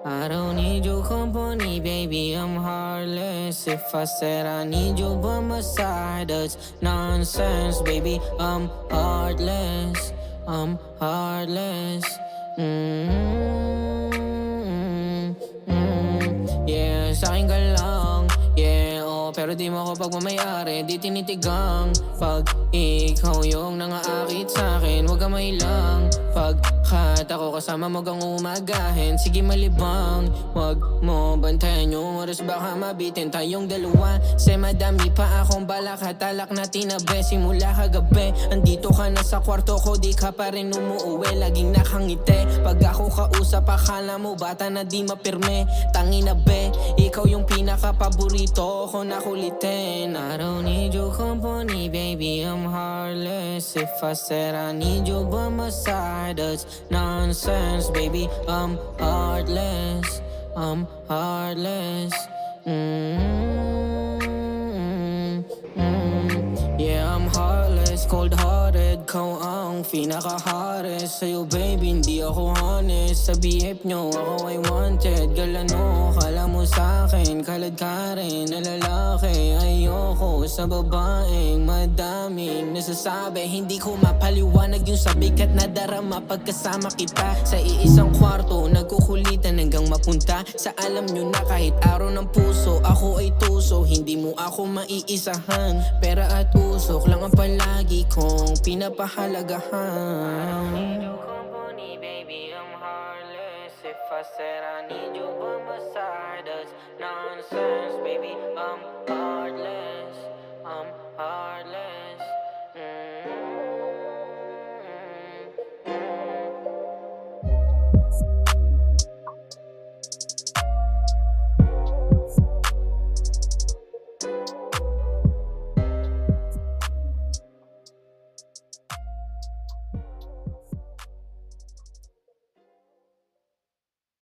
I don't need your company, baby, I'm heartless. If I said I need you by my side, that's nonsense, baby, I'm heartless. I'm heartless. Yeah, sa akin ka lang. Yeah, oh, pero di mo ako pagmamayari, di tinitigang. Pag ikaw yung nangaakit sa'kin, huwag ka mailang. Pagkat ako kasama mo kang umagahin, sige malibang. Huwag mo bantayan yung oras, baka mabitin tayong dalawa. Say madami pa akong balak at alak na tinabi. Simula kagabi, andito ka na sa kwarto ko, di ka pa rin umuuwi. Laging nakangiti, pag ako kausap akala mo bata na di mapirme. Tangina be, ikaw yung pinaka-paborito ko na kulitin. I don't need your company, baby, I'm heartless. If I said I need you by my side, that's nonsense, baby, I'm heartless. I'm heartless. Yeah, I'm heartless, cold-hearted. Kau ang pinaka-hottest. Sa'yo baby, hindi ako honest. Sa BF nyo, ako ay wanted. Galano, kala mo sa'kin kalad ka rin na lalaki. Ayoko sa babaeng madaming nasasabi. Hindi ko mapaliwanag yung sabigat na darama pagkasama kita. Sa iisang kwarto, nagkukulitan hanggang mapunta sa alam nyo na kahit araw ng puso, ako ay tuso. Hindi mo ako maiisahan, pera at usok lang ang palagi kong pinapahalagahan. I need your company, baby, I'm heartless. If I said I need you by my side, that's nonsense, baby, I'm